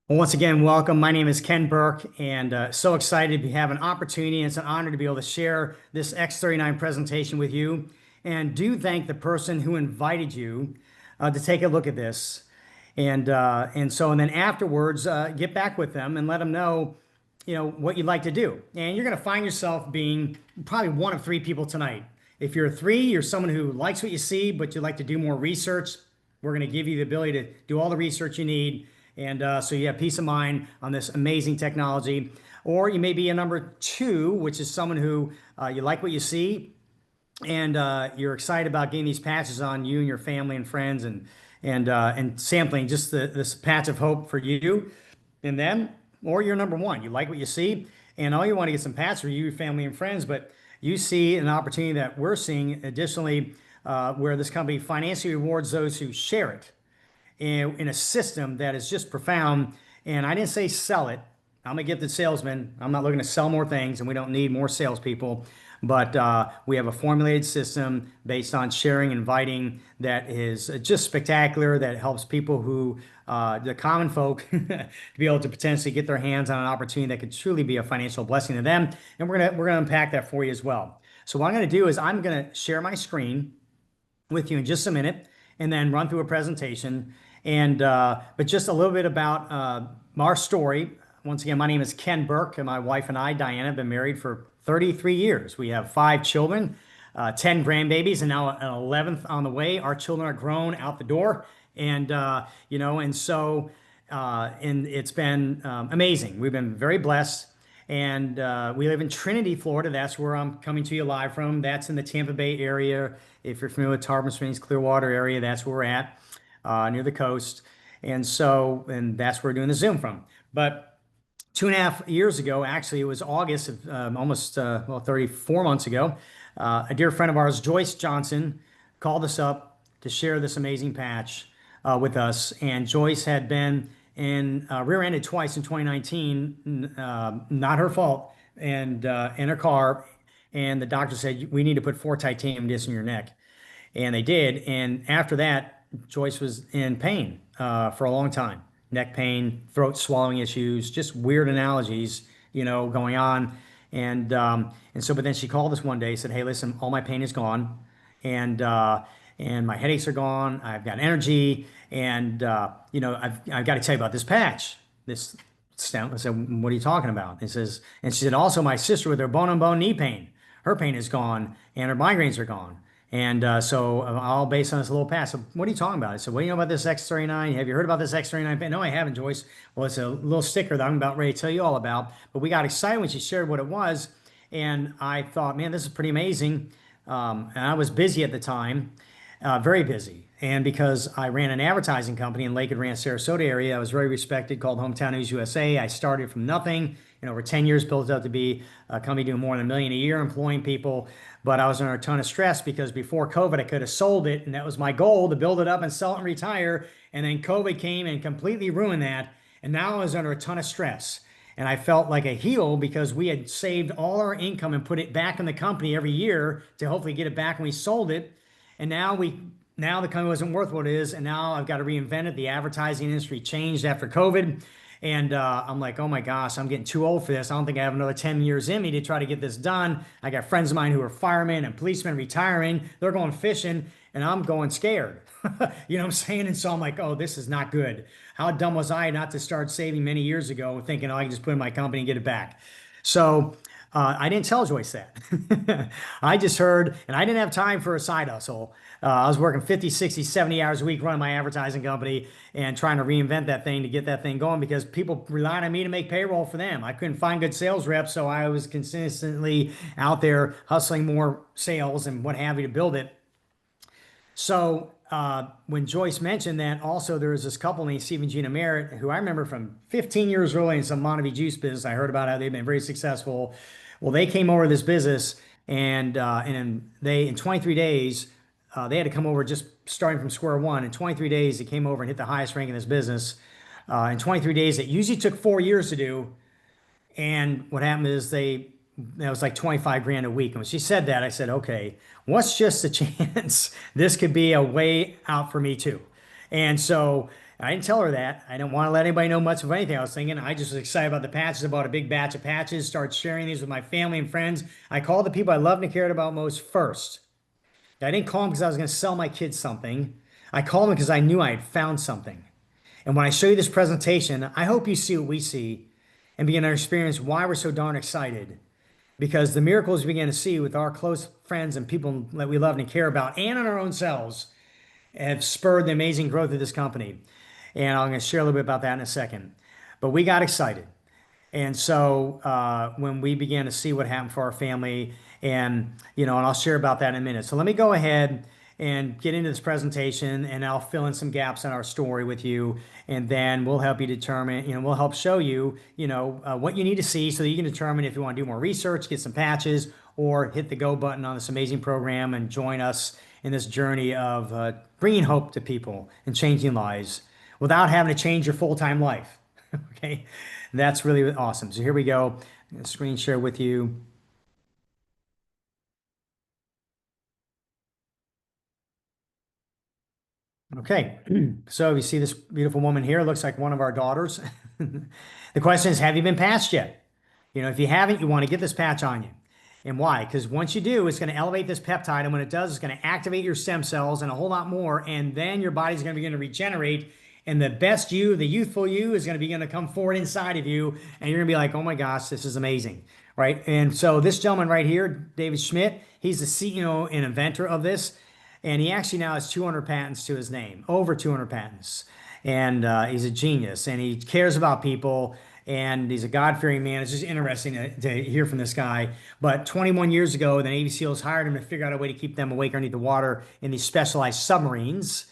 Well, once again, welcome. My name is Ken Burke, and so excited to have an opportunity. And it's an honor to be able to share this X39 presentation with you. And do thank the person who invited you to take a look at this. And then afterwards, get back with them and let them know, what you'd like to do. And you're going to find yourself being probably one of three people tonight. If you're three, you're someone who likes what you see, but you'd like to do more research. We're going to give you the ability to do all the research you need and so you have peace of mind on this amazing technology. Or you may be a number two, which is someone who you like what you see and you're excited about getting these patches on you and your family and friends and sampling just this patch of hope for you and them. Or you're number one. You like what you see and all you want to get some patches for you, your family, and friends, but you see an opportunity that we're seeing additionally where this company financially rewards those who share it in a system that is just profound. And I didn't say sell it. I'm gonna get the salesman. I'm not looking to sell more things, and we don't need more salespeople. But we have a formulated system based on sharing, inviting that is just spectacular. That helps people who, the common folk, to be able to potentially get their hands on an opportunity that could truly be a financial blessing to them. And we're gonna unpack that for you as well. So what I'm gonna do is I'm gonna share my screen with you in just a minute and then run through a presentation. But just a little bit about our story. Once again, my name is Ken Burke, and my wife and I, Diana, have been married for 33 years. We have 5 children, 10 grandbabies, and now an 11th on the way. Our children are grown out the door, and it's been amazing. We've been very blessed. And we live in Trinity, Florida. That's where I'm coming to you live from. That's in the Tampa Bay area. If you're familiar with Tarpon Springs, Clearwater area, that's where we're at, near the coast. And that's where we're doing the Zoom from. But 2.5 years ago, actually, it was August of almost, 34 months ago, a dear friend of ours, Joyce Johnson, called us up to share this amazing patch with us. And Joyce had been rear-ended twice in 2019, not her fault, and in her car. And the doctor said, we need to put 4 titanium discs in your neck. And they did. And after that, Joyce was in pain for a long time. Neck pain, throat swallowing issues, just weird analogies, going on. But then she called us one day, said, hey, listen, all my pain is gone. And, and my headaches are gone. I've got energy. I've got to tell you about this patch, this stent. I said, what are you talking about? And she said, also my sister with her bone-on-bone knee pain, her pain is gone and her migraines are gone. So all based on this little patch. So what are you talking about? I said, what do you know about this X39? Have you heard about this X39? No, I haven't, Joyce. Well, it's a little sticker that I'm about ready to tell you all about. But we got excited when she shared what it was. And I thought, man, this is pretty amazing. And I was busy at the time, very busy. And because I ran an advertising company in Lakewood Ranch, Sarasota area, I was very respected, called Hometown News USA. I started from nothing, over 10 years, built it up to be a company doing more than $1 million a year, employing people. But I was under a ton of stress because before COVID, I could have sold it. And that was my goal, to build it up and sell it and retire. And then COVID came and completely ruined that. And now I was under a ton of stress. And I felt like a heel because we had saved all our income and put it back in the company every year to hopefully get it back when we sold it. And now the company wasn't worth what it is, and now I've got to reinvent it. The advertising industry changed after COVID, and I'm like, oh my gosh, I'm getting too old for this. I don't think I have another 10 years in me to try to get this done. I got friends of mine who are firemen and policemen retiring. They're going fishing, and I'm going scared. You know what I'm saying? And so I'm like, oh, this is not good. How dumb was I not to start saving many years ago, thinking, oh, I can just put it in my company and get it back. So I didn't tell Joyce that. I just heard, and I didn't have time for a side hustle. I was working 50, 60, 70 hours a week running my advertising company and trying to reinvent that thing to get that thing going because people relied on me to make payroll for them. I couldn't find good sales reps, so I was consistently out there hustling more sales and what have you to build it. So when Joyce mentioned that, also there was this couple named Steve and Gina Merritt, who I remember from 15 years early in some Montevideo juice business. I heard about how they've been very successful. Well, they came over to this business, and they in 23 days they had to come over just starting from square one. In 23 days, they came over and hit the highest rank in this business. In 23 days, it usually took 4 years to do. And what happened is that was like 25 grand a week. And when she said that, I said, okay, what's just a chance this could be a way out for me too? And so I didn't tell her that. I didn't want to let anybody know much of anything I was thinking. I just was excited about the patches. I bought a big batch of patches, started sharing these with my family and friends. I called the people I loved and cared about most first. I didn't call them because I was going to sell my kids something. I called them because I knew I had found something. And when I show you this presentation, I hope you see what we see and begin to experience why we're so darn excited. Because the miracles we begin to see with our close friends and people that we love and care about, and in our own selves, have spurred the amazing growth of this company. And I'm going to share a little bit about that in a second. But we got excited. And so when we began to see what happened for our family, and I'll share about that in a minute. So let me go ahead and get into this presentation, and I'll fill in some gaps in our story with you, and then we'll help you determine, we'll help show you, what you need to see so that you can determine if you want to do more research, get some patches, or hit the go button on this amazing program and join us in this journey of bringing hope to people and changing lives without having to change your full-time life. Okay, that's really awesome. So here we go. I'm going to screen share with you. Okay, so you see this beautiful woman here, looks like one of our daughters. The question is, have you been patched yet? If you haven't, you want to get this patch on you. And why? Because once you do, it's going to elevate this peptide. And when it does, it's going to activate your stem cells and a whole lot more. And then your body's going to begin to regenerate. And the best you, the youthful you, is going to begin to come forward inside of you. And you're going to be like, oh my gosh, this is amazing. Right? And so this gentleman right here, David Schmidt, he's the CEO and inventor of this. And he actually now has 200 patents to his name, over 200 patents. And he's a genius, and he cares about people, and he's a God-fearing man. It's just interesting to hear from this guy. But 21 years ago, the Navy SEALs hired him to figure out a way to keep them awake underneath the water in these specialized submarines.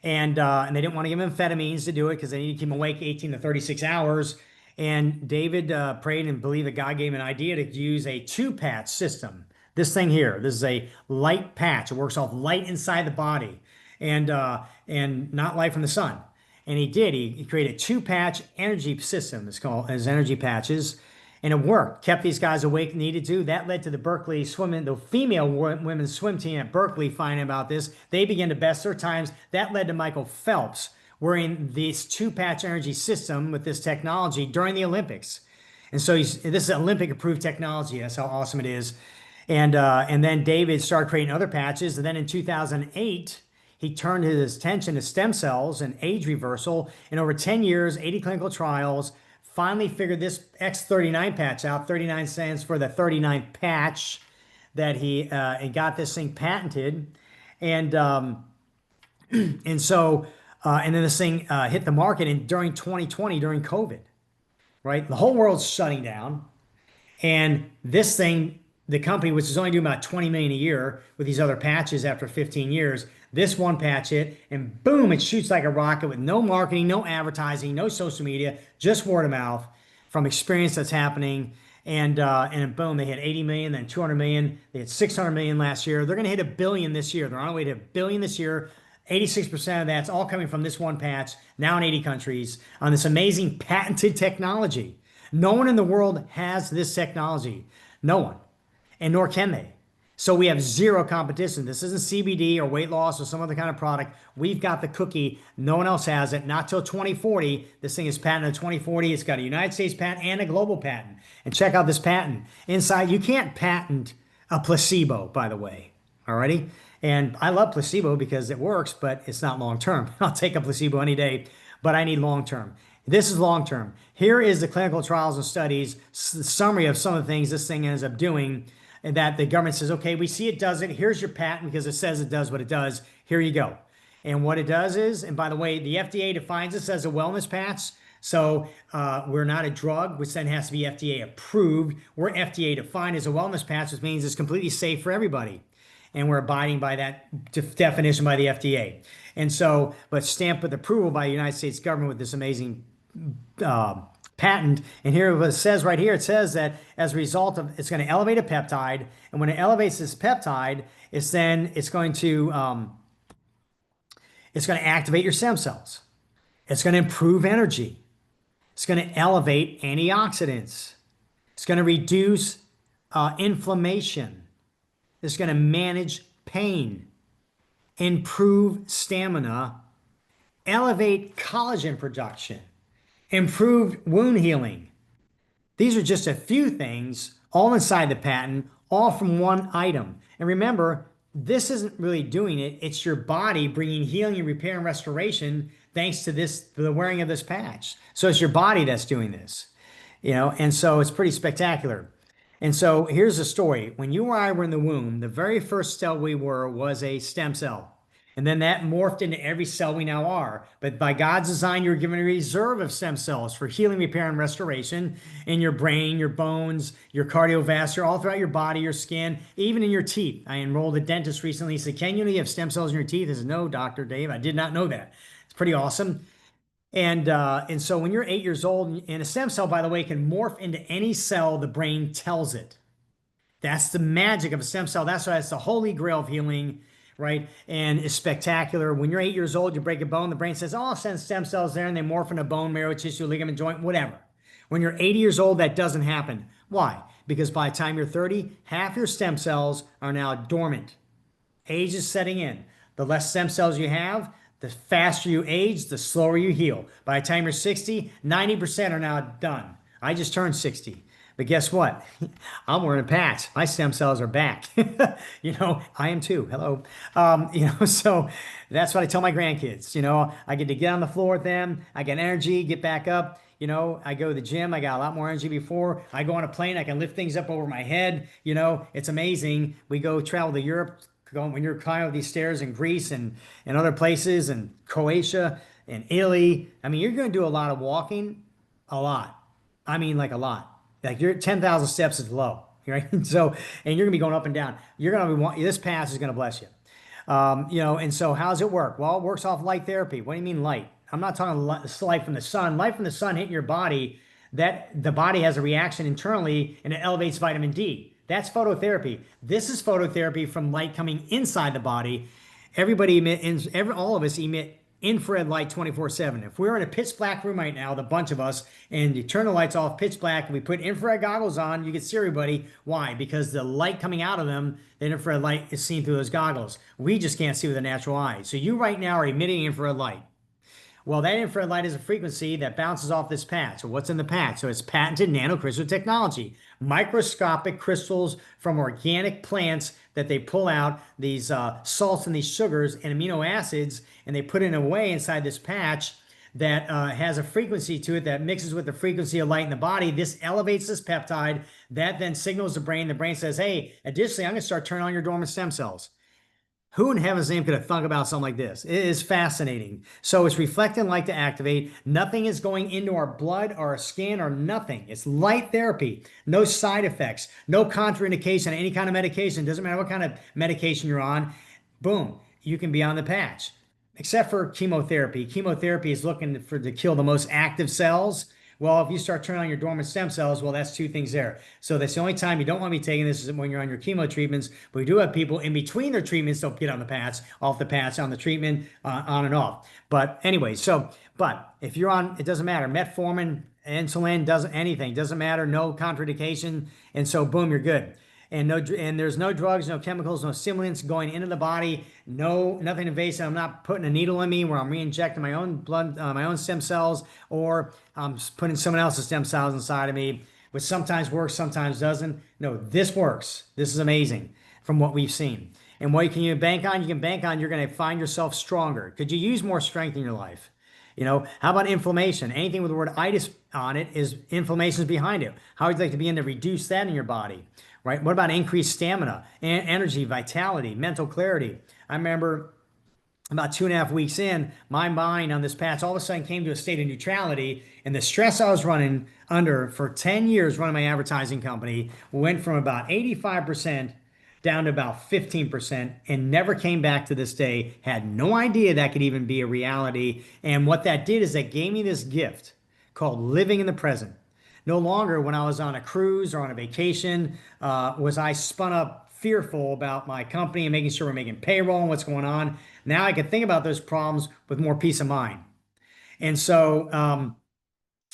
And they didn't want to give him amphetamines to do it because they needed to keep him awake 18 to 36 hours. And David prayed and believed that God gave him an idea to use a two-patch system. This thing here, this is a light patch. It works off light inside the body and not light from the sun. And he did. He created a two-patch energy system. It's called as energy patches. And it worked. Kept these guys awake needed to. That led to the Berkeley swimming, the female women's swim team at Berkeley finding about this. They began to best their times. That led to Michael Phelps wearing this two-patch energy system with this technology during the Olympics. And so this is Olympic approved technology. That's how awesome it is. And then David started creating other patches. And then in 2008, he turned his attention to stem cells and age reversal. In over 10 years, 80 clinical trials, finally figured this X39 patch out. 39 stands for the 39th patch that he got this thing patented. And and then this thing hit the market during 2020, during COVID, right? The whole world's shutting down. And this thing, the company, which is only doing about 20 million a year with these other patches after 15 years, this one patch hit and boom, it shoots like a rocket with no marketing, no advertising, no social media, just word of mouth from experience that's happening. And boom, they hit 80 million, then 200 million. They hit 600 million last year. They're going to hit $1 billion this year. They're on the way to $1 billion this year. 86% of that's all coming from this one patch, now in 80 countries, on this amazing patented technology. No one in the world has this technology. No one. And nor can they. So we have zero competition. This isn't CBD or weight loss or some other kind of product. We've got the cookie. No one else has it. Not till 2040. This thing is patented in 2040. It's got a United States patent and a global patent. And check out this patent. Inside, you can't patent a placebo, by the way. Alrighty? And I love placebo because it works, but it's not long term. I'll take a placebo any day, but I need long term. This is long term. Here is the clinical trials and studies, summary of some of the things this thing ends up doing. And that the government says, okay, we see it does it. Here's your patent because it says it does what it does. Here you go. And what it does is, and by the way, the FDA defines this as a wellness patch. So we're not a drug, which then has to be FDA approved. We're FDA defined as a wellness patch, which means it's completely safe for everybody. And we're abiding by that definition by the FDA. And so, but stamped with approval by the United States government with this amazing patent. And here what it says right here, it says that as a result of, it's going to elevate a peptide. And when it elevates this peptide, it's going to activate your stem cells. It's going to improve energy. It's going to elevate antioxidants. It's going to reduce inflammation. It's going to manage pain, improve stamina, elevate collagen production, improved wound healing. These are just a few things all inside the patent, all from one item. And remember, this isn't really doing it. It's your body bringing healing and repair and restoration thanks to the wearing of this patch. So it's your body that's doing this, and so it's pretty spectacular. And so here's the story. When you or I were in the womb, the very first cell we were was a stem cell. And then that morphed into every cell we now are. But by God's design, you were given a reserve of stem cells for healing, repair, and restoration in your brain, your bones, your cardiovascular, all throughout your body, your skin, even in your teeth. I enrolled a dentist recently. He said, "Can you have stem cells in your teeth?" I said, "No, Dr. Dave, I did not know that." It's pretty awesome. And so when you're 8 years old, and a stem cell, by the way, can morph into any cell the brain tells it. That's the magic of a stem cell. That's why it's the holy grail of healing, right? And it's spectacular. When you're 8 years old, you break a bone, the brain says, "Oh, I'll send stem cells there," and they morph into bone, marrow, tissue, ligament, joint, whatever. When you're 80 years old, that doesn't happen. Why? Because by the time you're 30, half your stem cells are now dormant. Age is setting in. The less stem cells you have, the faster you age, the slower you heal. By the time you're 60, 90% are now done. I just turned 60. But guess what? I'm wearing a patch. My stem cells are back. I am too. Hello. So that's what I tell my grandkids. I get to get on the floor with them. I get energy, get back up. I go to the gym. I got a lot more energy before. I go on a plane. I can lift things up over my head. It's amazing. We go travel to Europe. When you're climbing these stairs in Greece and other places and Croatia and Italy. I mean, you're going to do a lot of walking, a lot. I mean, like a lot. Like your 10,000 steps is low, right? So, and you're gonna be going up and down. You're gonna be this pass is gonna bless you. And so how does it work? Well, it works off light therapy. What do you mean light? I'm not talking light from the sun. Light from the sun hitting your body, that the body has a reaction internally and it elevates vitamin D. That's phototherapy. This is phototherapy from light coming inside the body. All of us emit infrared light 24/7. If we were in a pitch black room right now, the bunch of us, and you turn the lights off, pitch black, and we put infrared goggles on, you can see everybody. Why? Because the light coming out of them, the infrared light is seen through those goggles. We just can't see with the natural eye. So you right now are emitting infrared light. Well, that infrared light is a frequency that bounces off this patch. So what's in the patch? So it's patented nanocrystal technology, microscopic crystals from organic plants that they pull out these salts and these sugars and amino acids, and they put it in a way inside this patch that has a frequency to it that mixes with the frequency of light in the body. This elevates this peptide that then signals the brain. The brain says, "Hey, additionally, I'm going to start turning on your dormant stem cells." Who in heaven's name could have thunk about something like this? It is fascinating. So it's reflecting light to activate. Nothing is going into our blood or our skin or nothing. It's light therapy. No side effects. No contraindication of any kind of medication. Doesn't matter what kind of medication you're on. Boom, you can be on the patch. Except for chemotherapy. Chemotherapy is looking to kill the most active cells. Well, if you start turning on your dormant stem cells, well, that's two things there. So that's the only time you don't want to be taking this is when you're on your chemo treatments. But we do have people in between their treatments don't get on the patch, off the patch, on the treatment, on and off. But anyway, but if you're on, it doesn't matter. Metformin, insulin, doesn't matter. No contraindication. And so boom, you're good. And there's no drugs, no chemicals, no stimulants going into the body, nothing invasive. I'm not putting a needle in me where I'm re-injecting my own blood, my own stem cells, or I'm putting someone else's stem cells inside of me, which sometimes works, sometimes doesn't. No, this works. This is amazing from what we've seen. And what can you bank on? You can bank on you're going to find yourself stronger. Could you use more strength in your life? How about inflammation? Anything with the word itis on it is inflammation is behind it. How would you like to begin to reduce that in your body? Right? What about increased stamina, energy, vitality, mental clarity? I remember about 2.5 weeks in, my mind on this patch all of a sudden came to a state of neutrality, and the stress I was running under for 10 years running my advertising company went from about 85% down to about 15% and never came back to this day. Had no idea that could even be a reality. And what that did is that gave me this gift called living in the present. No longer when I was on a cruise or on a vacation was I spun up fearful about my company and making sure we're making payroll and what's going on. Now I can think about those problems with more peace of mind. And so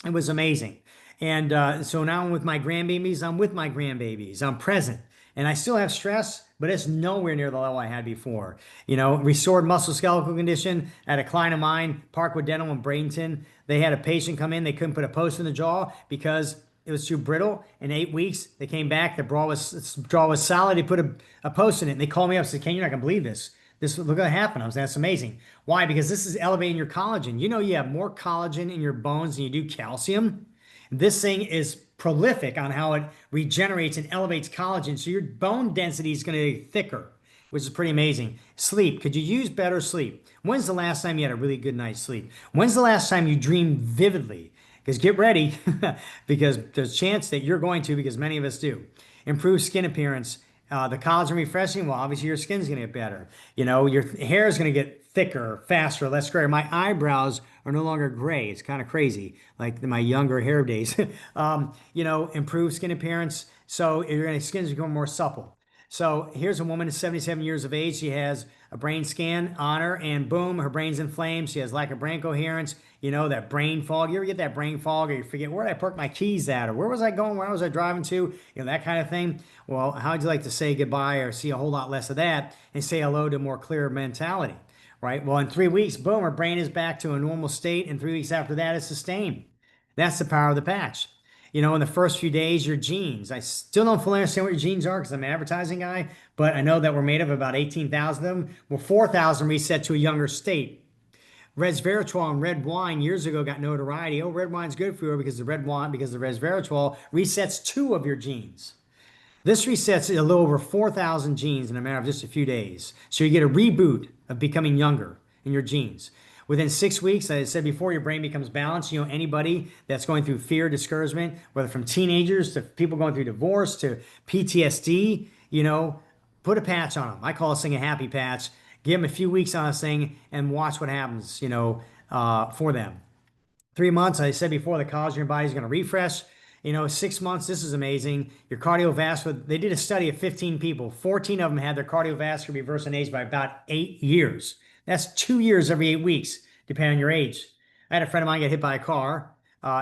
it was amazing. And so now I'm with my grandbabies. I'm with my grandbabies. I'm present. And I still have stress, but it's nowhere near the level I had before. Restored musculoskeletal condition at a client of mine, Parkwood Dental in Bradenton. They had a patient come in, they couldn't put a post in the jaw because it was too brittle. In 8 weeks, they came back, the jaw was solid. They put a post in it, and they called me up and said, Ken, you're not gonna believe this. This look what happened. I was, that's amazing. Why? Because this is elevating your collagen. You have more collagen in your bones than you do calcium. This thing is prolific on how it regenerates and elevates collagen. So your bone density is going to be thicker, which is pretty amazing. Sleep. Could you use better sleep? When's the last time you had a really good night's sleep? When's the last time you dreamed vividly? Because get ready, because there's a chance that you're going to, because many of us do. Improve skin appearance. The collagen refreshing, well, obviously your skin's going to get better. Your hair is going to get thicker, faster, less gray. My eyebrows are no longer gray. It's kind of crazy, like my younger hair days. Improve skin appearance. So your skin's become more supple. So here's a woman 77 years of age. She has a brain scan on her, and boom, her brain's inflamed. She has lack of brain coherence. That brain fog. You ever get that brain fog, or you forget where did I park my keys at, or where was I going? Where was I driving to? That kind of thing. Well, how'd you like to say goodbye or see a whole lot less of that and say hello to a more clear mentality, right? Well, in 3 weeks, boom, her brain is back to a normal state, and 3 weeks after that, it's sustained. That's the power of the patch. In the first few days, your genes. I still don't fully understand what your genes are because I'm an advertising guy, but I know that we're made of about 18,000 of them. Well, 4,000 reset to a younger state. Resveratrol in red wine years ago got notoriety. Oh, red wine's good for you because the red wine, because the resveratrol resets two of your genes. This resets a little over 4,000 genes in a matter of just a few days. So you get a reboot of becoming younger in your genes. Within 6 weeks, as I said before, your brain becomes balanced. Anybody that's going through fear, discouragement, whether from teenagers to people going through divorce to PTSD, put a patch on them. I call this thing a happy patch. Give them a few weeks on this thing and watch what happens, for them. 3 months, I said before, the collagen in your body is going to refresh. 6 months, this is amazing. Your cardiovascular, they did a study of 15 people. 14 of them had their cardiovascular reverse in age by about 8 years. That's 2 years every 8 weeks, depending on your age. I had a friend of mine get hit by a car.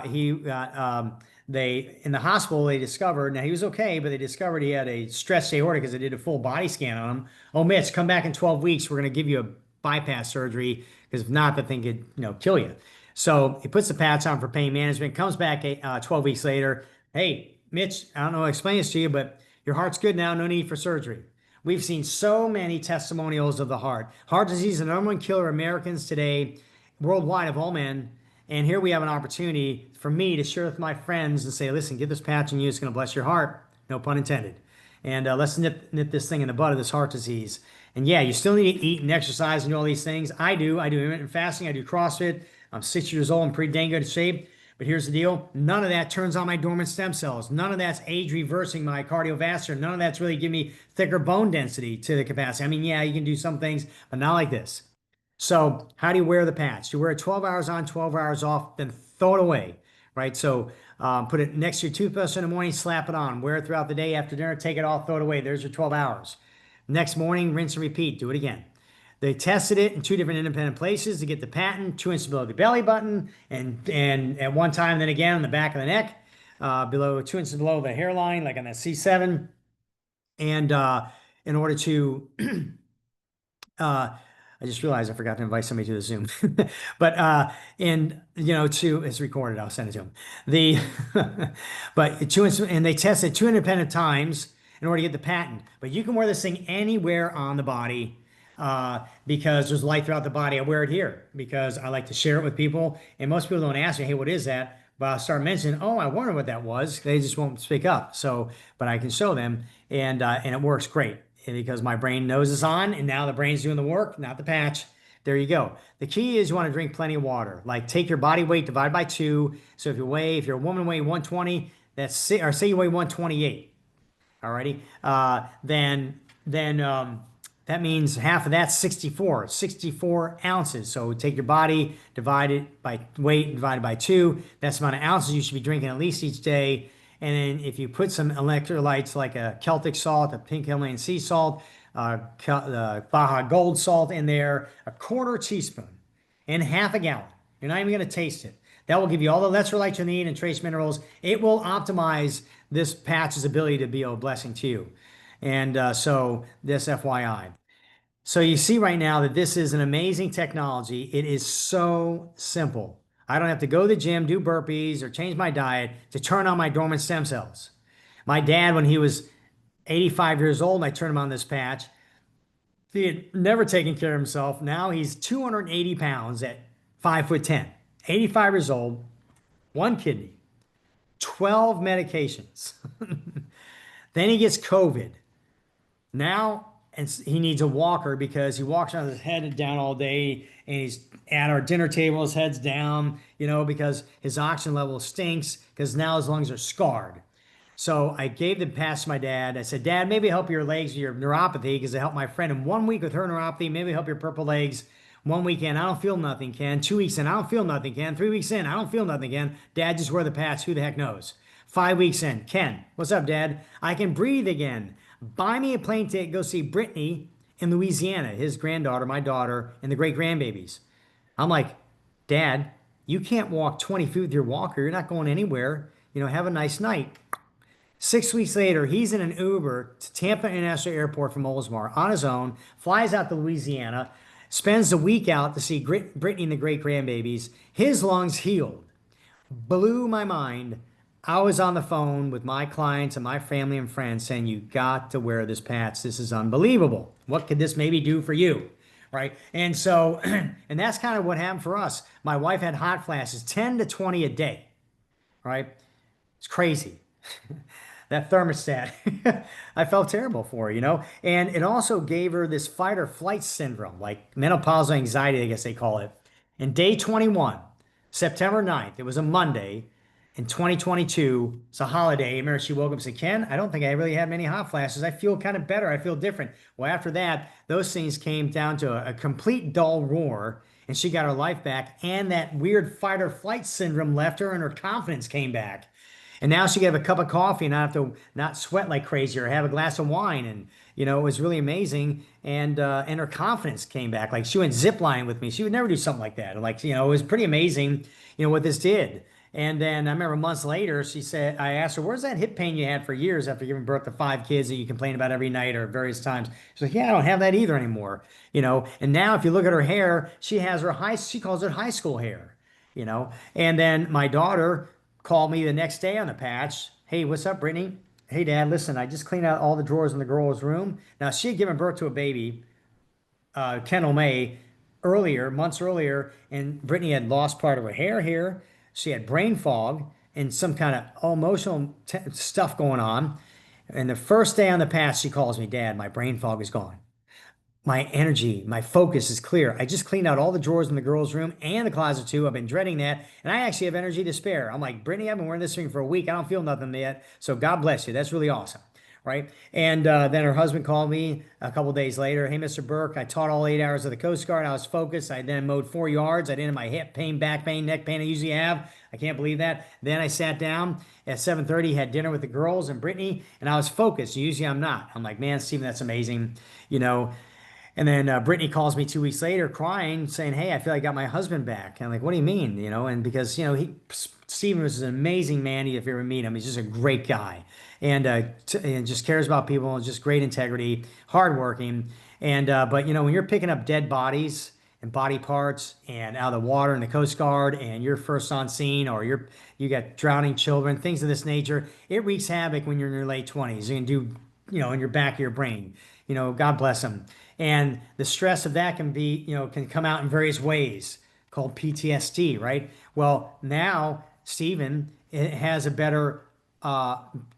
He got, in the hospital, they discovered, now he was okay, but they discovered he had a stress aorta because they did a full body scan on him. Oh, Mitch, come back in 12 weeks. We're going to give you a bypass surgery because if not, the thing could, kill you. So he puts the patch on for pain management, comes back 12 weeks later. Hey, Mitch, I don't know how to explain this to you, but your heart's good now. No need for surgery. We've seen so many testimonials of the heart. Heart disease is the number one killer of Americans today, worldwide of all men. And here we have an opportunity for me to share with my friends and say, listen, get this patch and use. It's going to bless your heart. No pun intended. And let's nip this thing in the bud of this heart disease. And yeah, you still need to eat and exercise and do all these things. I do intermittent fasting. I do CrossFit. I'm 60 years old. I'm pretty dang good shape. But here's the deal. None of that turns on my dormant stem cells. None of that's age reversing my cardiovascular. None of that's really giving me thicker bone density to the capacity. I mean, yeah, you can do some things, but not like this. So how do you wear the patch? You wear it 12 hours on, 12 hours off, then throw it away, right? So put it next to your toothbrush in the morning, slap it on, wear it throughout the day. After dinner, take it off, throw it away. There's your 12 hours. Next morning, rinse and repeat. Do it again. They tested it in 2 different independent places to get the patent, 2 inches below the belly button, and at one time, then again on the back of the neck, below 2 inches below the hairline, like on that C7. And in order to, I just realized I forgot to invite somebody to the Zoom, but it's recorded. I'll send it to them. But 2 inches, and they tested 2 independent times in order to get the patent. But you can wear this thing anywhere on the body. Because there's light throughout the body. I wear it here because I like to share it with people. And most people don't ask me, hey, what is that? But I'll start mentioning, oh, I wonder what that was. They just won't speak up. But I can show them, and it works great because my brain knows it's on, and now the brain's doing the work, not the patch. There you go. The key is you want to drink plenty of water. Like take your body weight, divide by 2. So if you're a woman weighing 120, or say you weigh 128. Alrighty. That means half of that's 64 ounces. So take your body, divide it by weight, divided by 2. That's the amount of ounces you should be drinking at least each day. And then if you put some electrolytes like a Celtic salt, a pink Himalayan sea salt, Baja Gold salt in there, a quarter teaspoon and half a gallon. You're not even going to taste it. That will give you all the electrolytes you need and trace minerals. It will optimize this patch's ability to be a blessing to you. And so this FYI. So you see right now that this is an amazing technology. It is so simple. I don't have to go to the gym, do burpees, or change my diet to turn on my dormant stem cells. My dad, when he was 85 years old, and I turned him on this patch. He had never taken care of himself. Now he's 280 pounds at 5'10", 85 years old, one kidney, 12 medications. Then he gets COVID. Now, and he needs a walker because he walks around with his head down all day, and he's at our dinner table, his head's down, because his oxygen level stinks because now his lungs are scarred. So I gave the pass to my dad. I said, Dad, maybe help your legs with your neuropathy because I helped my friend in 1 week with her neuropathy. Maybe help your purple legs. 1 week in, I don't feel nothing, Ken. 2 weeks in, I don't feel nothing, Ken. 3 weeks in, I don't feel nothing, Ken. Dad, just wear the patch. Who the heck knows? 5 weeks in, Ken, what's up, Dad? I can breathe again. Buy me a plane ticket, go see Brittany in Louisiana, his granddaughter, my daughter, and the great grandbabies. I'm like, Dad, you can't walk 20 feet with your walker. You're not going anywhere. Have a nice night. 6 weeks later, he's in an Uber to Tampa International Airport from Oldsmar on his own, flies out to Louisiana, spends the week out to see Brittany and the great grandbabies. His lungs healed. Blew my mind. I was on the phone with my clients and my family and friends saying, you got to wear this patch. This is unbelievable. What could this maybe do for you? Right. And so, and that's kind of what happened for us. My wife had hot flashes, 10 to 20 a day. Right. It's crazy. That thermostat, I felt terrible for her. And it also gave her this fight or flight syndrome, like menopausal anxiety, I guess they call it. And day 21, September 9th, it was a Monday in 2022, it's a holiday. I remember she woke up and said, Ken, I don't think I really had many hot flashes. I feel kind of better. I feel different. Well, after that, those things came down to a complete dull roar, and she got her life back. And that weird fight or flight syndrome left her, and her confidence came back. And now she can have a cup of coffee and not sweat like crazy or have a glass of wine. And, it was really amazing. And her confidence came back. Like she went zipline with me. She would never do something like that. Like, it was pretty amazing, what this did. And then I remember months later, I asked her, where's that hip pain you had for years after giving birth to 5 kids that you complain about every night or various times? She's like, yeah, I don't have that either anymore. And now if you look at her hair, she calls it high school hair, and then my daughter called me the next day on the patch. Hey, what's up, Brittany? Hey, Dad, listen, I just cleaned out all the drawers in the girl's room. Now, she had given birth to a baby, Kendall May, months earlier, and Brittany had lost part of her hair here. She had brain fog and some kind of emotional stuff going on. And the first day on the patch, she calls me, Dad, my brain fog is gone. My energy, my focus is clear. I just cleaned out all the drawers in the girls' room and the closet too. I've been dreading that. And I actually have energy to spare. I'm like, Brittany, I've been wearing this thing for a week. I don't feel nothing yet. So God bless you. That's really awesome. Right. And then her husband called me a couple days later. Hey, Mr. Burke, I taught all 8 hours of the Coast Guard. I was focused. I then mowed 4 yards. I didn't have my hip pain, back pain, neck pain I usually have. I can't believe that. Then I sat down at 7:30, had dinner with the girls and Brittany, and I was focused. Usually I'm not. I'm like, man, Stephen, that's amazing. And then Brittany calls me 2 weeks later crying, saying, hey, I feel like I got my husband back. And I'm like, what do you mean? And because, Stephen was an amazing man. If you ever meet him, he's just a great guy and just cares about people and just great integrity, hardworking. But, when you're picking up dead bodies and body parts and out of the water in the Coast Guard and you're first on scene or you got drowning children, things of this nature, it wreaks havoc when you're in your late 20s. You can do, in your back of your brain. God bless them. And the stress of that can come out in various ways called PTSD, right? Well, now Stephen has a better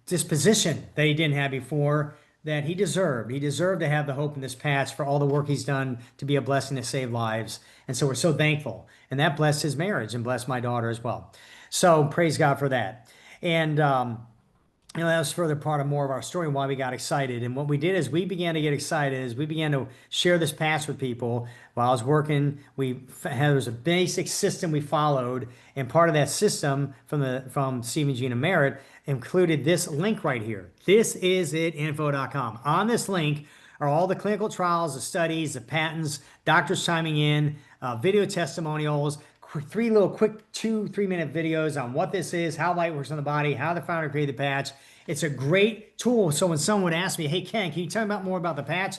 disposition that he didn't have before that he deserved. He deserved to have the hope in this patch for all the work he's done to be a blessing to save lives. And so we're so thankful. And that blessed his marriage and blessed my daughter as well. So praise God for that. And that was further part of more of our story and why we got excited. And what we did is we began to get excited as we began to share this patch with people. While I was working, there was a basic system we followed. And part of that system from Stephen Gina Merritt included this link right here. Thisisitinfo.com. On this link are all the clinical trials, the studies, the patents, doctors chiming in, video testimonials, three little quick 2, 3 minute videos on what this is, how light works on the body, how the founder created the patch. It's a great tool. So when someone would ask me, hey, Ken, can you tell me about more about the patch?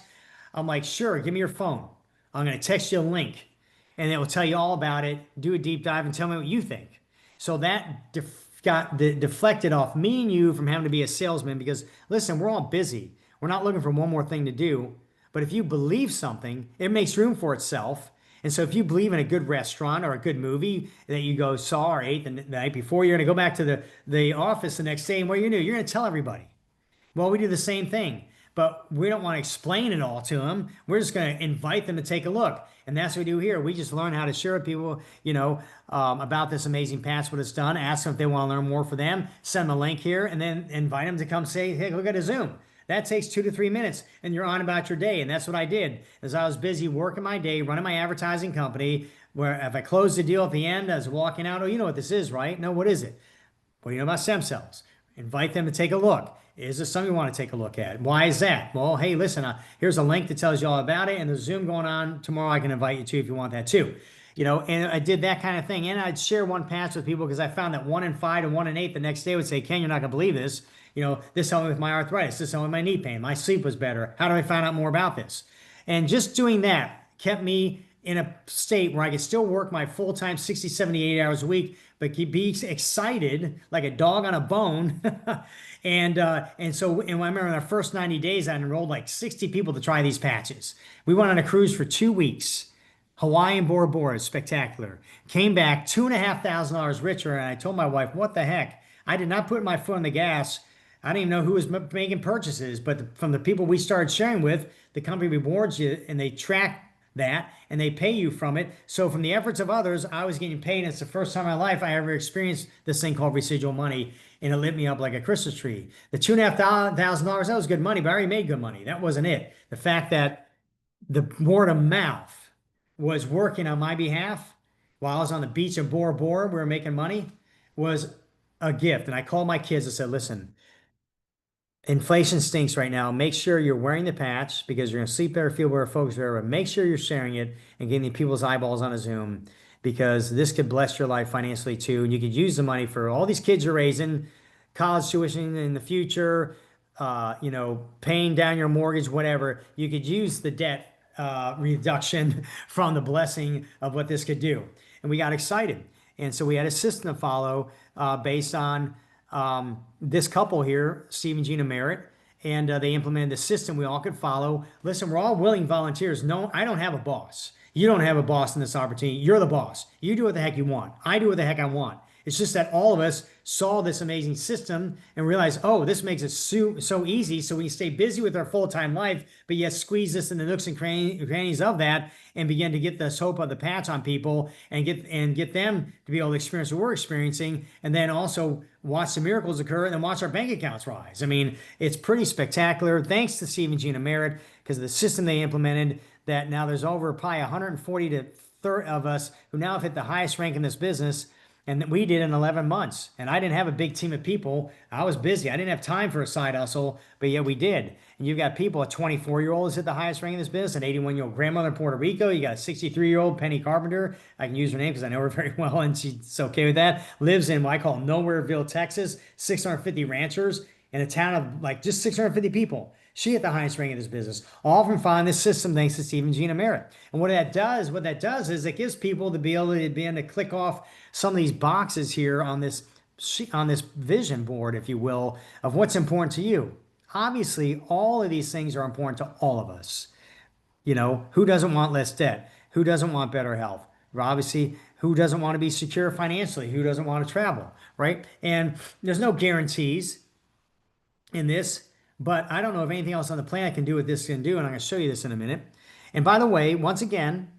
I'm like, sure, give me your phone. I'm going to text you a link and it will tell you all about it. Do a deep dive and tell me what you think. So that got deflected off me and you from having to be a salesman because listen, we're all busy. We're not looking for one more thing to do. But if you believe something, it makes room for itself. And so if you believe in a good restaurant or a good movie that you saw or ate the night before, you're going to go back to the office the next day and what you're going to do, you're going to tell everybody. Well, we do the same thing, but we don't want to explain it all to them. We're just going to invite them to take a look. And that's what we do here. We just learn how to share with people, about this amazing patch, what it's done, ask them if they want to learn more for them, send them a link here, and then invite them to come say, hey, look at a Zoom. That takes 2 to 3 minutes and you're on about your day. And that's what I did as I was busy working my day, running my advertising company, where if I closed the deal at the end, I was walking out, oh, you know what this is, right? No, what is it? What do you know about stem cells? Invite them to take a look. Is this something you want to take a look at? Why is that? Well, hey, listen, here's a link that tells you all about it. And there's Zoom going on tomorrow. I can invite you to if you want that too. And I did that kind of thing. And I'd share one patch with people because I found that 1 in 5 and 1 in 8 the next day would say, Ken, you're not going to believe this. This helped me with my arthritis. This helped with my knee pain. My sleep was better. How do I find out more about this? And just doing that kept me in a state where I could still work my full-time 60, 78 hours a week, but be excited like a dog on a bone. And I remember in our first 90 days, I enrolled like 60 people to try these patches. We went on a cruise for 2 weeks. Hawaii and Bora Bora, spectacular. Came back $2,500 richer, and I told my wife, what the heck? I did not put my foot on the gas. I didn't even know who was making purchases, but from the people we started sharing with, the company rewards you and they track that and they pay you from it. So from the efforts of others, I was getting paid. It's the first time in my life I ever experienced this thing called residual money, and it lit me up like a Christmas tree. The $2,500, that was good money, but I already made good money. That wasn't it. The fact that the word of mouth was working on my behalf while I was on the beach in Bora Bora, we were making money, was a gift. And I called my kids and said, listen, inflation stinks right now. Make sure you're wearing the patch because you're going to sleep better, feel better, focus better. But make sure you're sharing it and getting people's eyeballs on a Zoom because this could bless your life financially too. And you could use the money for all these kids you're raising, college tuition in the future, paying down your mortgage, whatever. You could use the debt reduction from the blessing of what this could do. And we got excited. And so we had a system to follow based on this couple here, Steve and Gina Merritt, and they implemented the system we all could follow. Listen, we're all willing volunteers. No, I don't have a boss. You don't have a boss in this opportunity. You're the boss. You do what the heck you want. I do what the heck I want. It's just that all of us saw this amazing system and realized, oh, this makes it so easy. So we can stay busy with our full-time life, but yet squeeze this in the nooks and crannies of that and begin to get the hope of the patch on people and get them to be able to experience what we're experiencing, and then also watch the miracles occur and then watch our bank accounts rise. I mean, it's pretty spectacular. Thanks to Steve and Gina Merritt because of the system they implemented. That now there's over probably 140 to 30 of us who now have hit the highest rank in this business. And we did in 11 months. And I didn't have a big team of people. I was busy. I didn't have time for a side hustle, but yet we did. And you've got people, a 24-year-old is at the highest rank in this business, an 81-year-old grandmother in Puerto Rico. You got a 63-year-old Penny Carpenter. I can use her name because I know her very well, and she's okay with that. Lives in what I call Nowhereville, Texas, 650 ranchers in a town of like just 650 people. She at the highest rank in this business, all from following this system thanks to Steve and Gina Merritt. And what that does is it gives people to be able to click off some of these boxes here on this vision board, if you will, of what's important to you. Obviously, all of these things are important to all of us. Who doesn't want less debt? Who doesn't want better health? Obviously, who doesn't want to be secure financially? Who doesn't want to travel, right? And there's no guarantees in this. But I don't know if anything else on the planet can do what this can do, and I'm going to show you this in a minute. And by the way, once again,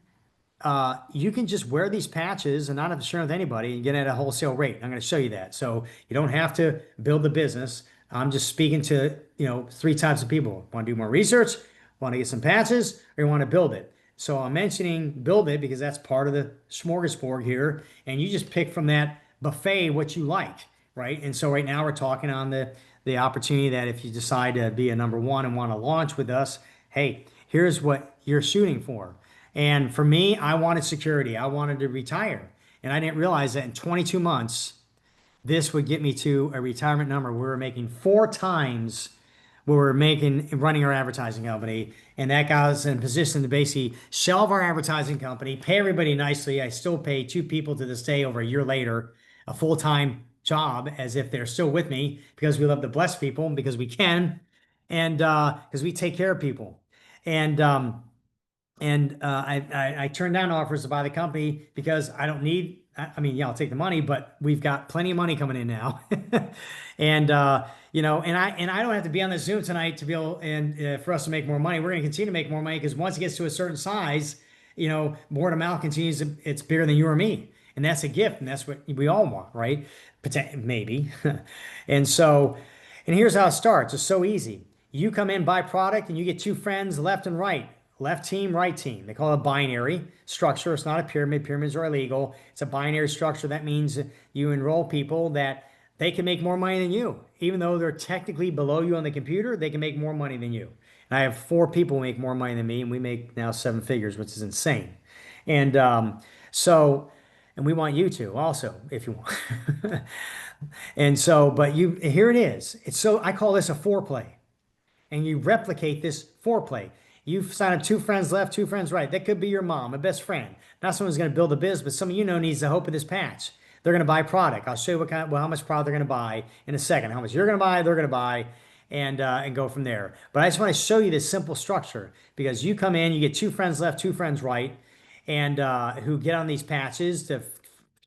you can just wear these patches and not have to share with anybody and get at a wholesale rate. I'm going to show you that. So you don't have to build the business. I'm just speaking to 3 types of people. Want to do more research, want to get some patches, or you want to build it. So I'm mentioning build it because that's part of the smorgasbord here, and you just pick from that buffet what you like, right? And so right now we're talking on the opportunity that if you decide to be a number 1 and want to launch with us, hey, here's what you're shooting for. And for me, I wanted security. I wanted to retire. And I didn't realize that in 22 months, this would get me to a retirement number. We were making four times what we were making running our advertising company. And that got us in a position to basically shelve our advertising company, pay everybody nicely. I still pay two people to this day over a year later, a full-time job as if they're still with me because we love to bless people because we can and because we take care of people. And I turned down offers to buy the company because I don't need, I mean, yeah, I'll take the money, but we've got plenty of money coming in now. And, and I don't have to be on the Zoom tonight to be able, and for us to make more money. We're going to continue to make more money because once it gets to a certain size, word of mouth continues, it's bigger than you or me. And that's a gift. And that's what we all want, right? Maybe. And so, and here's how it starts. It's so easy. You come in, buy product, and you get two friends left and right. Left team, right team. They call it a binary structure. It's not a pyramid. Pyramids are illegal. It's a binary structure. That means you enroll people that they can make more money than you. Even though they're technically below you on the computer, they can make more money than you. And I have four people who make more money than me, and we make now seven figures, which is insane. And and we want you to also, if you want. And so, but here it is. It's so, I call this a foreplay, and you replicate this foreplay. You've signed up two friends left, two friends right. That could be your mom, a best friend. Not someone who's going to build a business, but someone needs the hope of this patch. They're going to buy product. I'll show you how much product they're going to buy in a second. How much you're going to buy, they're going to buy, and go from there. But I just want to show you this simple structure because you come in, you get two friends left, two friends right, and who get on these patches to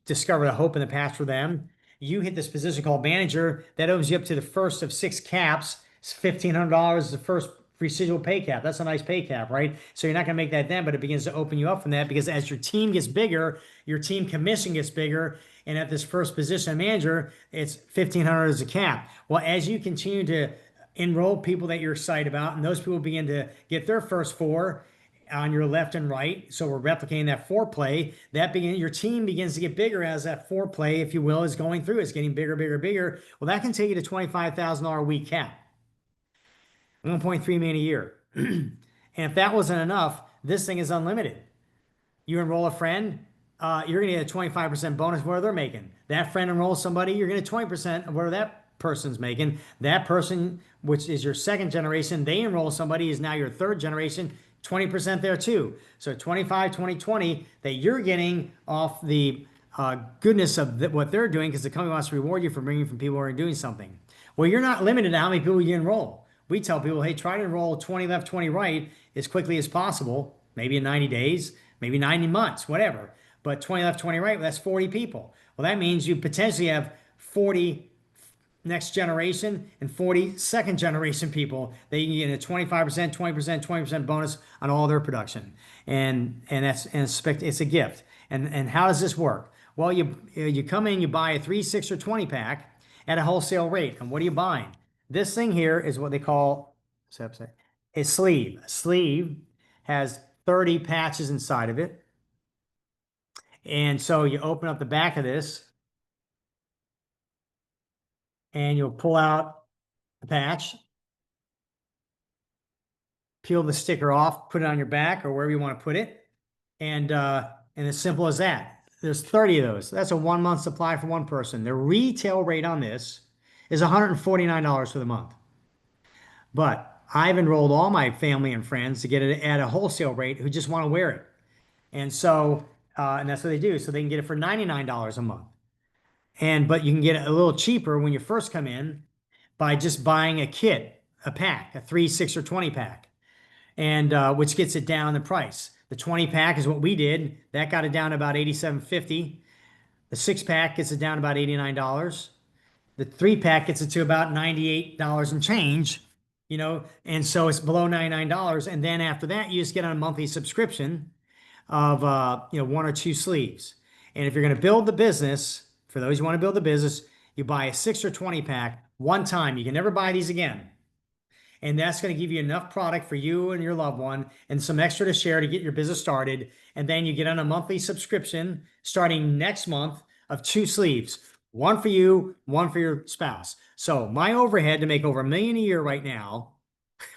discover the hope in the patch for them. You hit this position called manager. That opens you up to the first of six caps. It's $1,500 is the first residual pay cap. That's a nice pay cap, right? So you're not going to make that then, but it begins to open you up from that because as your team gets bigger, your team commission gets bigger. And at this first position manager, it's $1,500 as a cap. Well, as you continue to enroll people that you're excited about, and those people begin to get their first four on your left and right. So we're replicating that foreplay. Your team begins to get bigger as that foreplay, if you will, is going through. It's getting bigger, bigger, bigger. Well, that can take you to $25,000 a week cap. 1.3 million a year. And if that wasn't enough, this thing is unlimited. You enroll a friend, you're going to get a 25% bonus where they're making. That friend enrolls somebody, you're going to get 20% of where that person's making. That person, which is your second generation, they enroll somebody is now your third generation, 20% there too. So 25, 20, 20 that you're getting off the goodness of what they're doing because the company wants to reward you for bringing from people who are doing something. Well, you're not limited to how many people you enroll. We tell people, hey, try to enroll 20 left, 20 right as quickly as possible, maybe in 90 days, maybe 90 months, whatever. But 20 left, 20 right, well, that's 40 people. Well, that means you potentially have 40 next generation and 40 second generation people that you can get a 25%, 20%, 20% bonus on all their production. And it's a gift. And how does this work? Well, you come in, you buy a 3, 6, or 20 pack at a wholesale rate. And what are you buying? This thing here is what they call a sleeve. A sleeve has 30 patches inside of it. And so you open up the back of this and you'll pull out the patch, peel the sticker off, put it on your back or wherever you want to put it. And as simple as that. There's 30 of those. That's a 1 month supply for one person. The retail rate on this is $149 for the month. But I've enrolled all my family and friends to get it at a wholesale rate who just want to wear it. And so, and that's what they do. So they can get it for $99 a month. But you can get it a little cheaper when you first come in by just buying a kit, a pack, a 3, 6, or 20 pack, and which gets it down the price. The 20 pack is what we did. That got it down to about $87.50. The 6 pack gets it down to about $89. The 3 pack gets it to about $98 and change, and so it's below $99. And then after that, you just get on a monthly subscription of, 1 or 2 sleeves. And if you're going to build the business, for those who want to build the business, you buy a 6 or 20 pack one time. You can never buy these again. And that's going to give you enough product for you and your loved one and some extra to share to get your business started. And then you get on a monthly subscription starting next month of 2 sleeves. One for you, one for your spouse. So my overhead to make over $1 million a year right now,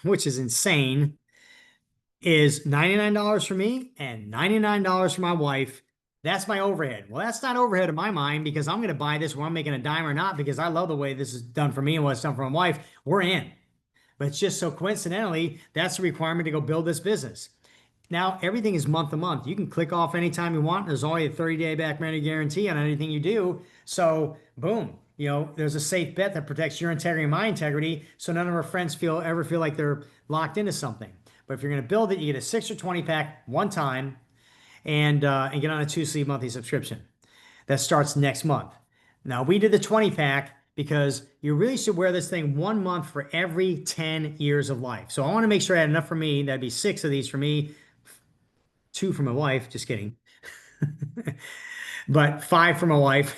which is insane, is $99 for me and $99 for my wife That's my overhead. Well, that's not overhead in my mind because I'm going to buy this where I'm making a dime or not because I love the way this is done for me and what it's done for my wife. We're in. But it's just so coincidentally, that's the requirement to go build this business. Now, everything is month to month. You can click off anytime you want. There's always a 30-day back guarantee on anything you do. So, boom, there's a safe bet that protects your integrity and my integrity. So none of our friends ever feel like they're locked into something. But if you're going to build it, you get a 6 or 20 pack one time and get on a 2-sleeve monthly subscription. That starts next month. Now, we did the 20 pack because you really should wear this thing 1 month for every 10 years of life. So I want to make sure I had enough for me. That'd be 6 of these for me, 2 for my wife. Just kidding. But 5 for my wife.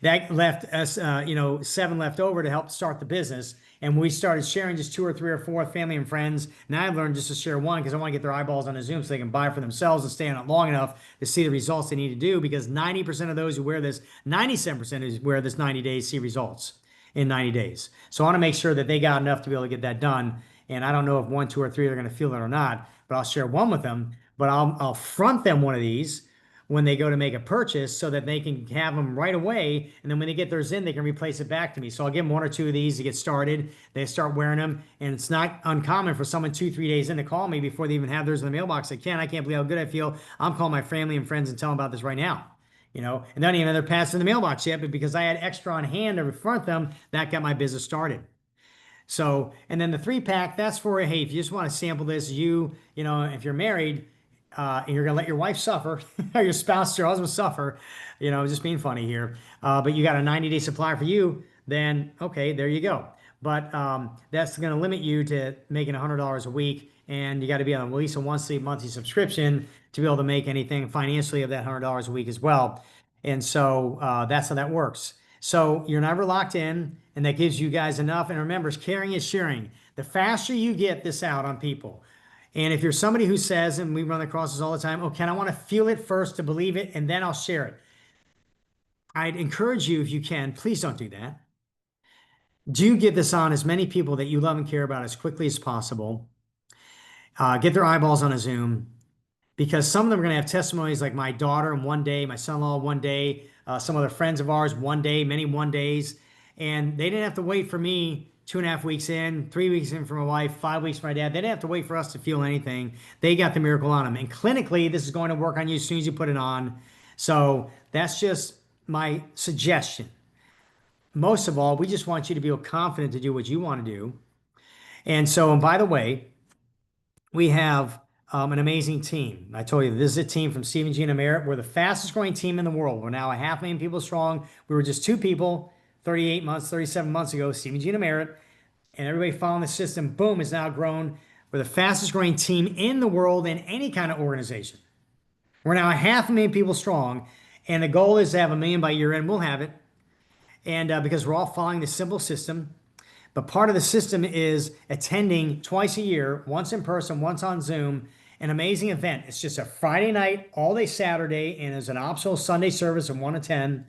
That left us, 7 left over to help start the business. And we started sharing just 2 or 3 or 4 family and friends. Now I've learned just to share 1 because I want to get their eyeballs on a Zoom so they can buy for themselves and stay on it long enough to see the results they need to do. Because 90% of those who wear this, 97% who wear this 90 days see results in 90 days. So I want to make sure that they got enough to be able to get that done. And I don't know if 1, 2, or 3 are going to feel it or not, but I'll share 1 with them. But I'll front them 1 of these when they go to make a purchase so that they can have them right away. And then when they get theirs in, they can replace it back to me. So I'll give them 1 or 2 of these to get started. They start wearing them. And it's not uncommon for someone 2, 3 days in to call me before they even have theirs in the mailbox. I can't believe how good I feel. I'm calling my family and friends and telling them about this right now. And they don't even have their pass in the mailbox yet, but because I had extra on hand to front them, that got my business started. So, and then the 3-pack, that's for, hey, if you just want to sample this, if you're married, and you're going to let your wife suffer, or your spouse, your husband suffer, just being funny here. But you got a 90-day supply for you, then okay, there you go. But that's going to limit you to making $100 a week. And you got to be on at least a 1-sleeve monthly subscription to be able to make anything financially of that $100 a week as well. And so that's how that works. So you're never locked in, and that gives you guys enough. And remember, caring is sharing. The faster you get this out on people, and if you're somebody who says, and we run across this all the time, oh, Ken, I want to feel it first to believe it, and then I'll share it. I'd encourage you, if you can, please don't do that. Do get this on as many people that you love and care about as quickly as possible. Get their eyeballs on a Zoom, because some of them are going to have testimonies like my daughter in 1 day, my son-in-law 1 day, some other friends of ours 1 day, many 1 days. And they didn't have to wait for me 2.5 weeks in, 3 weeks in for my wife, 5 weeks for my dad. They didn't have to wait for us to feel anything. They got the miracle on them. And clinically, this is going to work on you as soon as you put it on. So that's just my suggestion. Most of all, we just want you to feel confident to do what you want to do. And so, and by the way, we have an amazing team. I told you, this is a team from Steve and Gina Merritt. We're the fastest growing team in the world. We're now 500,000 people strong. We were just 2 people 38 months, 37 months ago, Steve and Gina Merritt, and everybody following the system, boom, has now grown. We're the fastest growing team in the world in any kind of organization. We're now 500,000 people strong, and the goal is to have 1 million by year end. We'll have it. And because we're all following the simple system, but part of the system is attending twice a year, once in person, once on Zoom, an amazing event. It's just a Friday night, all day Saturday, and there's an optional Sunday service from 1 to 10,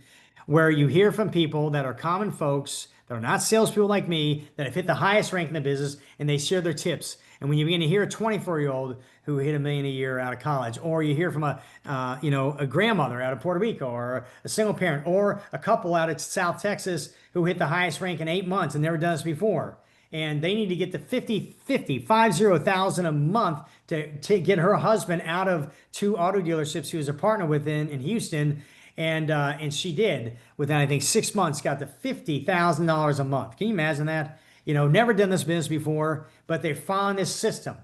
where you hear from people that are common folks, that are not salespeople like me, that have hit the highest rank in the business, and they share their tips. And when you begin to hear a 24-year-old who hit 1 million a year out of college, or you hear from a grandmother out of Puerto Rico, or a single parent, or a couple out of South Texas who hit the highest rank in 8 months and never done this before, and they need to get to 50,000 a month to get her husband out of 2 auto dealerships he was a partner with in Houston. And she did, within, I think, 6 months, got to $50,000 a month. Can you imagine that? Never done this business before, but they found this system.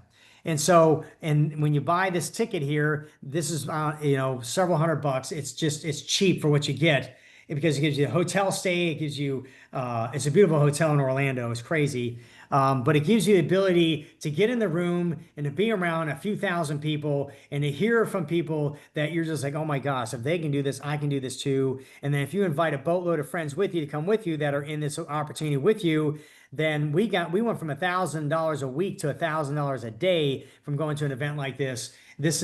And so, and when you buy this ticket here, this is, several $100. It's cheap for what you get, because it gives you a hotel stay. It gives you, it's a beautiful hotel in Orlando. It's crazy. But it gives you the ability to get in the room and to be around a few thousand people and to hear from people that you're just like, oh my gosh, if they can do this, I can do this too. And then if you invite a boatload of friends with you to come with you that are in this opportunity with you, then we went from $1,000 a week to $1,000 a day from going to an event like this. This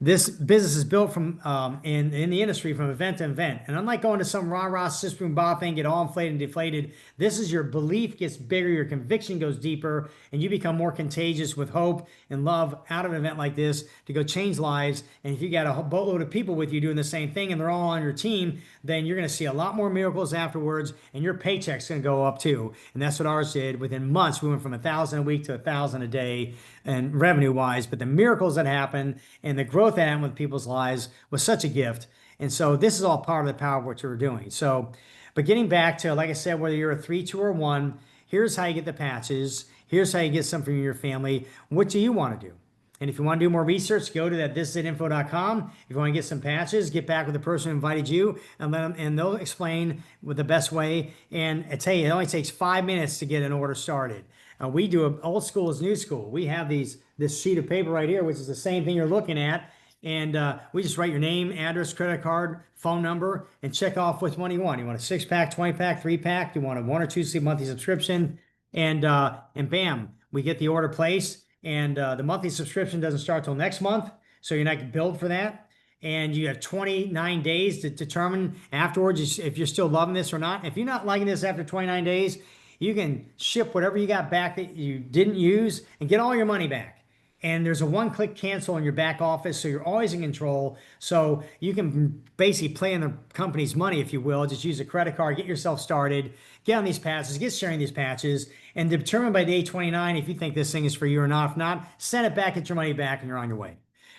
business is built from in the industry from event to event. And unlike going to some rah-rah sis boom bah thing, get all inflated and deflated, this is your belief gets bigger, your conviction goes deeper, and you become more contagious with hope and love out of an event like this to go change lives. And if you got a boatload of people with you doing the same thing and they're all on your team, then you're going to see a lot more miracles afterwards, and your paycheck's going to go up too. And that's what ours did. Within months, we went from 1,000 a week to 1,000 a day, and revenue wise. But the miracles that happened and the growth that happened with people's lives was such a gift. And so this is all part of the power of what you're doing. So, but getting back to, like I said, whether you're a 3, 2, or 1, here's how you get the patches. Here's how you get some from your family. What do you want to do? And if you want to do more research, go to that thisitinfo.com. If you want to get some patches, get back with the person who invited you and let them, and they'll explain with the best way. And I tell you, it only takes 5 minutes to get an order started. We do a old school is new school. We have this sheet of paper right here, which is the same thing you're looking at. And we just write your name, address, credit card, phone number, and check off which one you want. You want a 6-pack, 20-pack, 3-pack? You want a 1 or 2 seat monthly subscription? And bam, we get the order placed. And the monthly subscription doesn't start till next month, so you're not billed for that. And you have 29 days to determine afterwards if you're still loving this or not. If you're not liking this after 29 days, you can ship whatever you got back that you didn't use and get all your money back. And there's a one-click cancel in your back office, so you're always in control. So you can basically play in the company's money, if you will. Just use a credit card, get yourself started, get on these patches, get sharing these patches, and determine by day 29 if you think this thing is for you or not. If not, send it back, get your money back, and you're on your way.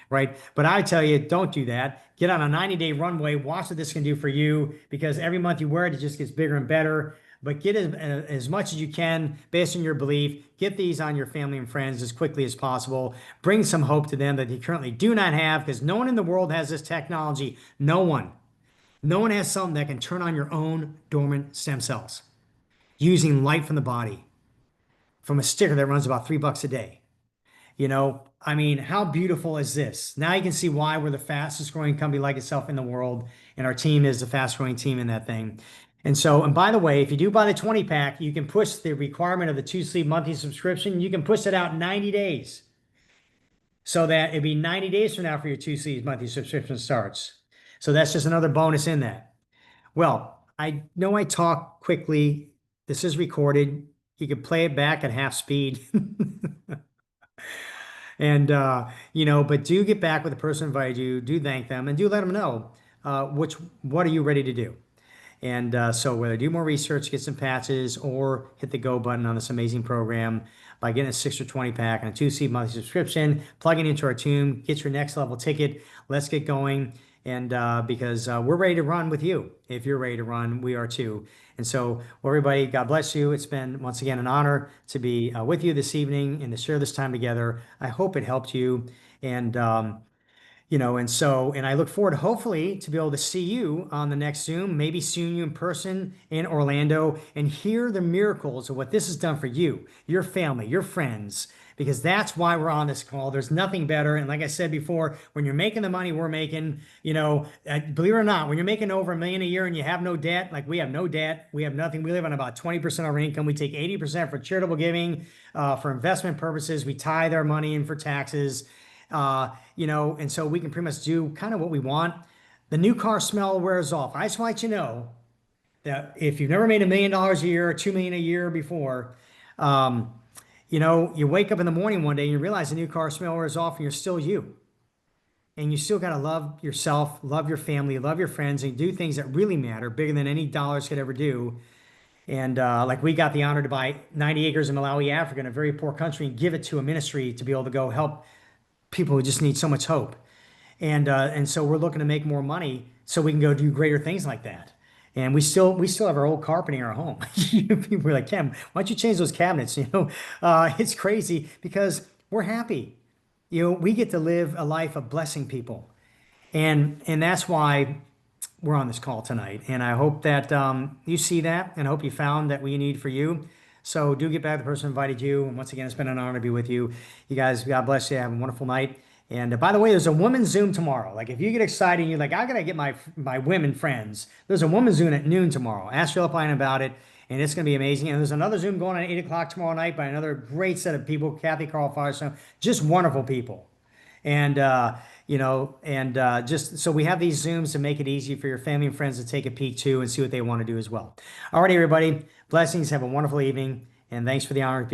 Right? But I tell you, don't do that. Get on a 90-day runway. Watch what this can do for you, because every month you wear it, it just gets bigger and better. But get as much as you can based on your belief. Get these on your family and friends as quickly as possible. Bring some hope to them that you currently do not have, because no one in the world has this technology. No one. No one has something that can turn on your own dormant stem cells using light from the body from a sticker that runs about $3 a day. You know, I mean, how beautiful is this? Now you can see why we're the fastest growing company like itself in the world, and our team is the fastest growing team in that thing. And so, and by the way, if you do buy the 20-pack, you can push the requirement of the 2-sleeve monthly subscription. You can push it out 90 days. So that it'd be 90 days from now for your 2-sleeve monthly subscription starts. So that's just another bonus in that. Well, I know I talk quickly. This is recorded. You can play it back at half speed. And, you know, but do get back with the person who invited you. Do thank them, and do let them know what are you ready to do. And so whether do more research, get some patches, or hit the go button on this amazing program by getting a 6 or 20-pack and a 2-seat monthly subscription, plugging into our team, get your next level ticket. Let's get going. And because we're ready to run with you. If you're ready to run, we are too. And so, well, everybody, God bless you. It's been, once again, an honor to be with you this evening and to share this time together. I hope it helped you. And you know, and I look forward, hopefully, to be able to see you on the next Zoom, maybe seeing you in person in Orlando, and hear the miracles of what this has done for you, your family, your friends, because that's why we're on this call. There's nothing better. And like I said before, when you're making the money we're making, you know, believe it or not, when you're making over $1 million a year and you have no debt, like we have no debt, we have nothing. We live on about 20% of our income. We take 80% for charitable giving, for investment purposes. We tithe our money in for taxes. You know, and so we can pretty much do kind of what we want. The new car smell wears off. I just want you to know that if you've never made $1 million a year or $2 million a year before, you know, you wake up in the morning one day and you realize the new car smell wears off and you're still you. And you still got to love yourself, love your family, love your friends, and do things that really matter, bigger than any dollars could ever do. And like we got the honor to buy 90 acres in Malawi, Africa, in a very poor country, and give it to a ministry to be able to go help people who just need so much hope. And so we're looking to make more money so we can go do greater things like that. And we still have our old carpeting in our home. People were like, Ken, why don't you change those cabinets? You know, it's crazy because we're happy. You know, we get to live a life of blessing people. And that's why we're on this call tonight. And I hope that you see that, and I hope you found that we need for you. So do get back to the person who invited you. And once again, it's been an honor to be with you. You guys, God bless you. Have a wonderful night. And by the way, there's a women's Zoom tomorrow. Like if you get excited, and you're like, I gotta get my women friends. There's a women's Zoom at noon tomorrow. Ask Philipine about it, and it's gonna be amazing. And there's another Zoom going on at 8 o'clock tomorrow night by another great set of people, Kathy Carl Firestone, just wonderful people. And just so we have these Zooms to make it easy for your family and friends to take a peek too and see what they want to do as well. All right, everybody. Blessings. Have a wonderful evening, and thanks for the honor of being.